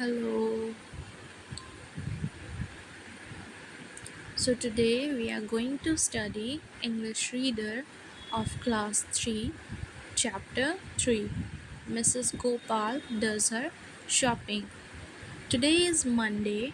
Hello. So today we are going to study English Reader of Class 3, Chapter 3. Mrs. Gopal does her shopping. Today is Monday.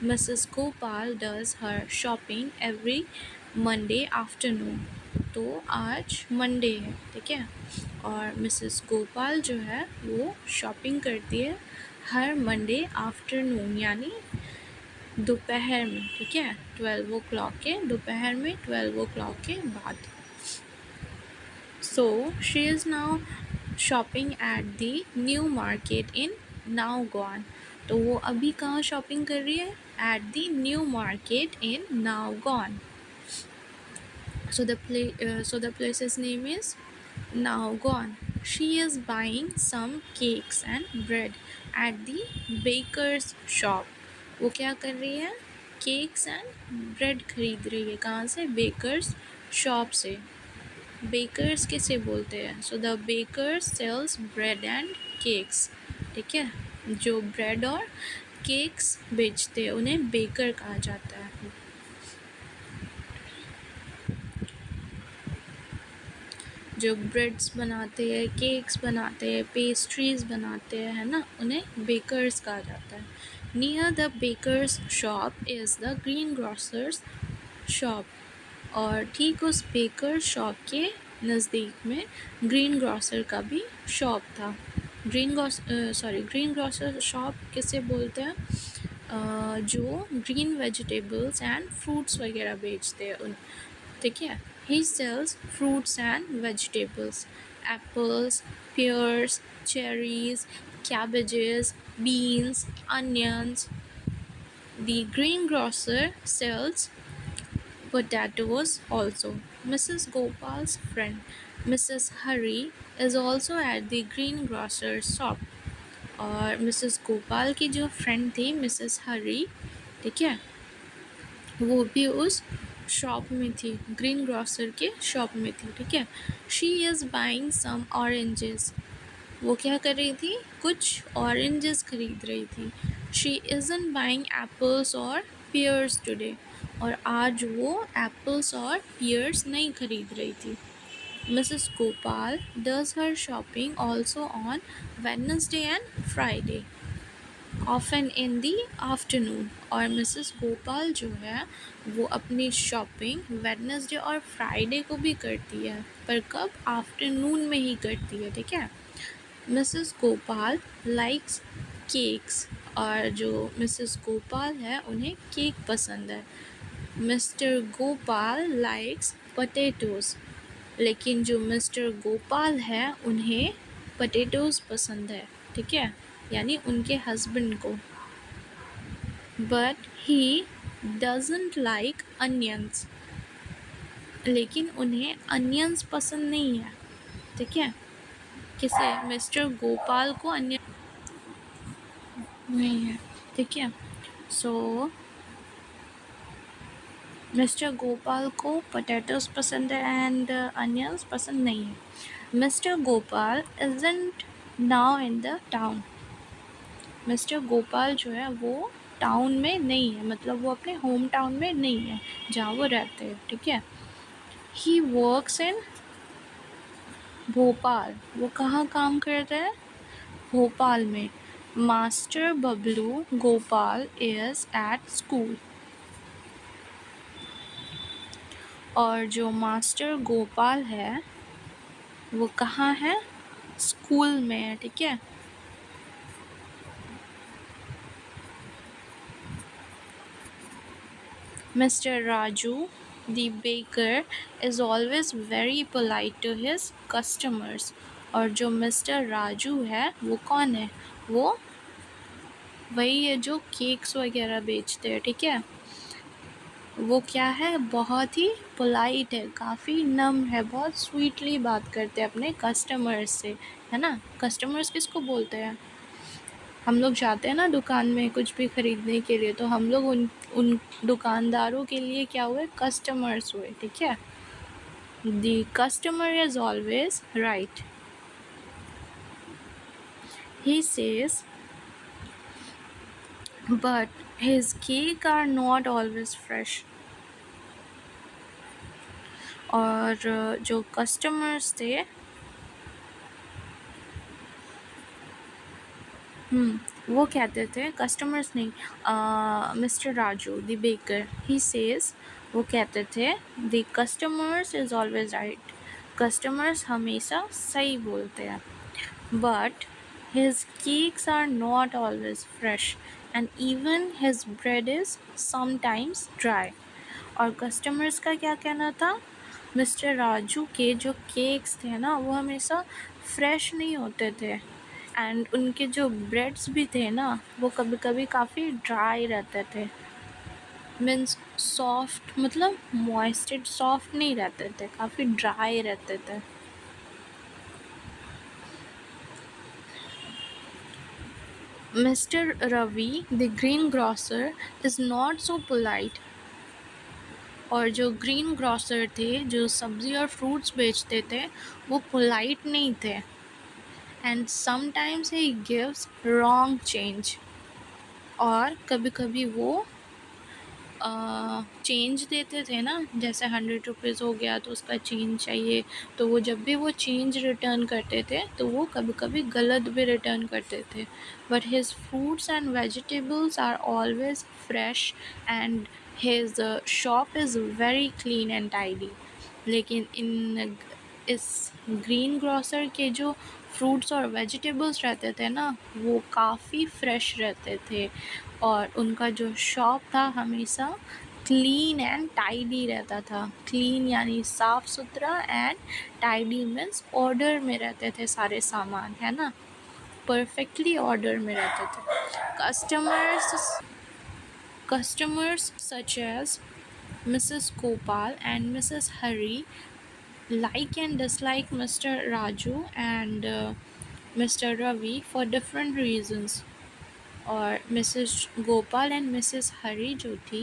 Mrs. Gopal does her shopping every Monday afternoon. तो आज Monday है, ठीक है। और Mrs Gopal जो है वो shopping करती है हर मंडे आफ्टरनून यानी दोपहर में, ठीक है। 12 o'clock के दोपहर में 12 o'clock के बाद। So she is now shopping at the new market in Naogaon. तो वो अभी कहाँ शॉपिंग कर रही है? At the new market in Naogaon. So the place's name is Naogon. She is buying some cakes and bread at the baker's shop. वो क्या कर रही है? केक्स एंड ब्रेड खरीद रही है। कहाँ से? बेकर्स शॉप से। बेकर्स किसे बोलते हैं? So the bakers sells bread and cakes, ठीक है। जो ब्रेड और केक्स बेचते हैं उन्हें बेकर कहा जाता है। जो ब्रेड्स बनाते हैं, केक्स बनाते हैं, पेस्ट्रीज बनाते हैं, है ना, उन्हें बेकर्स कहा जाता है। Near the bakers shop is the green grocers shop. और ठीक उस बेकर शॉप के नज़दीक में ग्रीन ग्रोसर का भी शॉप था। ग्रीन ग्रोसर शॉप किसे बोलते हैं? जो ग्रीन वेजिटेबल्स एंड फ्रूट्स वगैरह बेचते हैं उन, ठीक है। He sells fruits and vegetables, apples, pears, cherries, cabbages, beans, onions. The greengrocer sells potatoes also. Mrs. Gopal's friend, Mrs. Hari, is also at the greengrocer's shop. और Mrs Gopal की जो friend थी मिसेस हरी, ठीक है, वो भी उस शॉप में थी, ग्रीन ग्रोसर के शॉप में थी, ठीक है। She is buying some oranges. वो क्या कर रही थी? कुछ ऑरेंजेस खरीद रही थी। शी इज़न बाइंग एप्पल्स और पियर्स टुडे। और आज वो एप्पल्स और पियर्स नहीं खरीद रही थी। Mrs Gopal does her shopping also on Wednesday and Friday, often in the afternoon. और मिसेस गोपाल जो है वो अपनी शॉपिंग वेडनेसडे और फ्राइडे को भी करती है, पर कब? आफ्टरनून में ही करती है, ठीक है। Mrs Gopal likes cakes. और जो मिसेस गोपाल है उन्हें केक पसंद है। Mister Gopal likes potatoes. लेकिन जो मिस्टर गोपाल है उन्हें पोटैटोज़ पसंद है, ठीक है, यानी उनके हस्बैंड को। But he doesn't like onions. लेकिन उन्हें अनियंस पसंद नहीं है, ठीक है। किसे? मिस्टर गोपाल को अनियन नहीं है, ठीक है। सो मिस्टर गोपाल को पोटैटोज़ पसंद है एंड अनियंस पसंद नहीं है। Mister Gopal isn't now in the town. Mister Gopal जो है वो टाउन में नहीं है, मतलब वो अपने होम टाउन में नहीं है जहाँ वो रहते हैं, ठीक है। He works in Bhopal. वो कहाँ काम करते हैं? भोपाल में। Master Bablu Gopal is at school. और जो मास्टर गोपाल है वो कहाँ है? स्कूल में है, ठीक है। Mr Raju the baker is always very polite to his customers. और जो मिस्टर राजू है वो कौन है? वो वही है जो केक्स वगैरह बेचते हैं, ठीक है। वो क्या है? बहुत ही पोलाइट है, काफ़ी नम है, बहुत स्वीटली बात करते हैं अपने कस्टमर्स से, है ना। कस्टमर्स किसको बोलते हैं? हम लोग जाते हैं ना दुकान में कुछ भी ख़रीदने के लिए, तो हम लोग उन दुकानदारों के लिए क्या हुए? कस्टमर्स हुए, ठीक है। The customer is always right. He says but his cake are not always fresh. और जो कस्टमर्स थे, वो कहते थे, कस्टमर्स नहीं, mister Raju the baker he says, वो कहते थे, the customers is always right, customers हमेशा सही बोलते हैं, but his cakes are not always fresh and even his bread is sometimes dry. और कस्टमर्स का क्या कहना था, मिस्टर राजू के जो केक्स थे ना वो हमेशा फ्रेश नहीं होते थे, एंड उनके जो ब्रेड्स भी थे ना वो कभी कभी काफ़ी ड्राई रहते थे, मीन्स सॉफ्ट, मतलब मॉइस्टेड सॉफ्ट नहीं रहते थे, काफ़ी ड्राई रहते थे. Mr Ravi the green grocer is not so polite. और जो ग्रीन ग्रॉसर थे, जो सब्ज़ी और फ्रूट्स बेचते थे, वो पोलाइट नहीं थे, and sometimes he gives wrong change. और कभी कभी वो चेंज देते थे ना, जैसे 100 रुपीज़ हो गया तो उसका चेंज चाहिए, तो वो जब भी वो चेंज रिटर्न करते थे तो वो कभी कभी गलत भी रिटर्न करते थे. But his fruits and vegetables are always fresh and his shop is very clean and tidy. लेकिन इस ग्रीन ग्रॉसर के जो फ्रूट्स और वेजिटेबल्स रहते थे ना वो काफ़ी फ्रेश रहते थे, और उनका जो शॉप था हमेशा क्लीन एंड टाइडी रहता था. क्लीन यानी साफ़ सुथरा, एंड टाइडी मीन्स ऑर्डर में रहते थे सारे सामान, है ना, परफेक्टली ऑर्डर में रहते थे. Customers such as Mrs Gopal and Mrs Hari like and dislike Mr. Raju and Mr. Ravi for different reasons. और मिसेस गोपाल एंड मिसेस हरी जो थी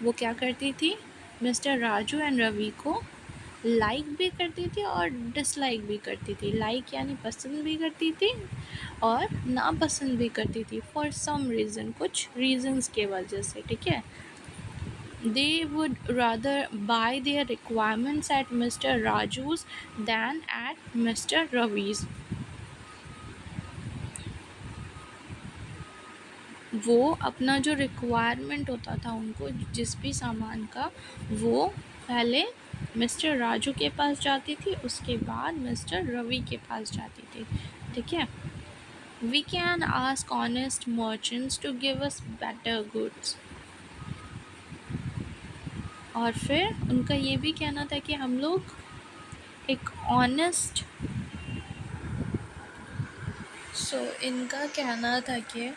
वो क्या करती थी, मिस्टर राजू एंड रवि को लाइक भी करती थी और डिसलाइक भी करती थी. लाइक यानी पसंद भी करती थी और नापसंद भी करती थी, फॉर सम रीज़न, कुछ रीजंस के वजह से, ठीक है. They would rather buy their requirements at Mr. Raju's than at Mr. Ravi's. वो अपना जो रिक्वायरमेंट होता था उनको जिस भी सामान का, वो पहले मिस्टर राजू के पास जाती थी, उसके बाद मिस्टर रवि के पास जाती थी, ठीक है. We can ask honest merchants to give us better goods. और फिर उनका ये भी कहना था कि हम लोग एक ऑनेस्ट, इनका कहना था कि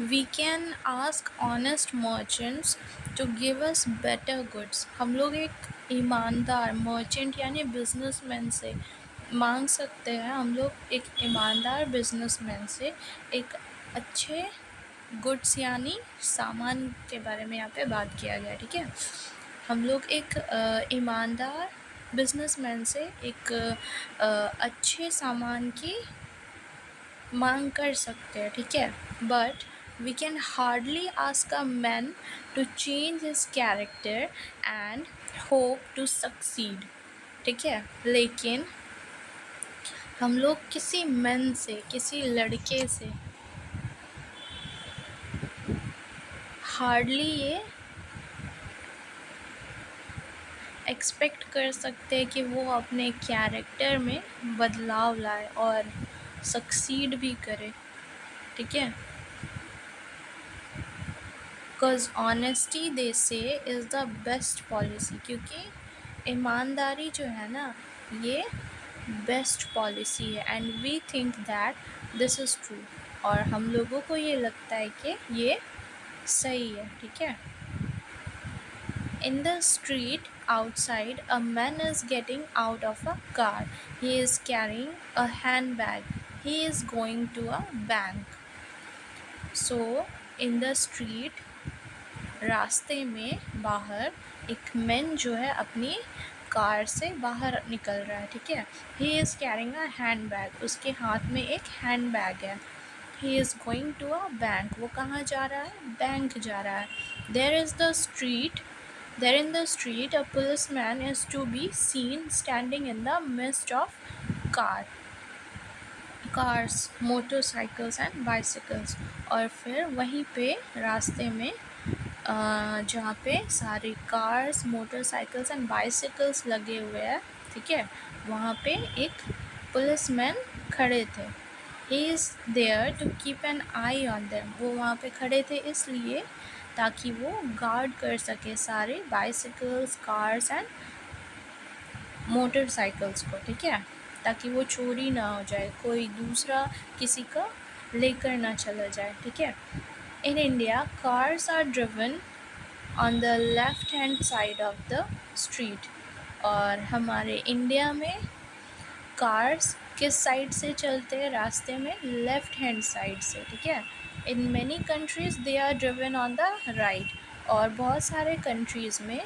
we can ask honest merchants to give us better goods. हम लोग एक ईमानदार मर्चेंट यानी बिजनेसमैन से मांग सकते हैं, हम लोग एक ईमानदार बिजनेसमैन से एक अच्छे गुड्स यानी सामान के बारे में यहाँ पे बात किया गया, ठीक है. हम लोग एक ईमानदार बिजनेसमैन से एक अच्छे सामान की मांग कर सकते हैं, ठीक है. But we can hardly ask a man to change his character and hope to succeed, ठीक है. लेकिन हम लोग किसी मैन से, किसी लड़के से हार्डली ये एक्सपेक्ट कर सकते हैं कि वो अपने कैरेक्टर में बदलाव लाए और सक्सीड भी करे, ठीक है. बिकॉज ऑनेस्टी दे से इज़ द बेस्ट पॉलिसी, क्योंकि ईमानदारी जो है ना ये बेस्ट पॉलिसी है, and we think that this is true. और हम लोगों को ये लगता है कि ये सही है, ठीक है. In the street outside, a man is getting out of a car. He is carrying a handbag. He is going to a bank. So, in the street, रास्ते में बाहर एक मैन जो है अपनी कार से बाहर निकल रहा है, ठीक है. He is carrying a handbag. उसके हाथ में एक हैंड बैग है. He is going to a bank, वो कहाँ जा रहा है, बैंक जा रहा है. There is the street There in the street, a policeman is to be seen standing in the midst of cars, motorcycles and bicycles. और फिर वहीं पे रास्ते में जहाँ पे सारे कार्स, मोटरसाइकिल्स एंड बाइसिकल्स लगे हुए हैं, ठीक है, वहाँ पे एक पुलिसमैन खड़े थे. He is there to keep an eye on them, वो वहाँ पे खड़े थे इसलिए ताकि वो गार्ड कर सके सारे बाइसिकल्स, कार्स एंड मोटरसाइकिल्स को, ठीक है, ताकि वो चोरी ना हो जाए, कोई दूसरा किसी का लेकर ना चला जाए, ठीक है. In India cars are driven on the left hand side of the street. और हमारे इंडिया में कार्स किस साइड से चलते हैं रास्ते में, लेफ्ट हैंड साइड से, ठीक है. In many countries they are driven on the right, और बहुत सारे कंट्रीज़ में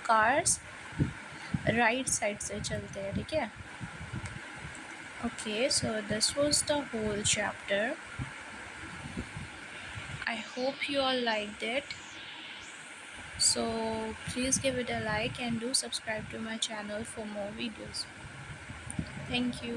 कार्स राइट साइड से चलते हैं, ठीक है. Okay, so this was the whole chapter. I hope you all liked it. So please give it a like and do subscribe to my channel for more videos. Thank you.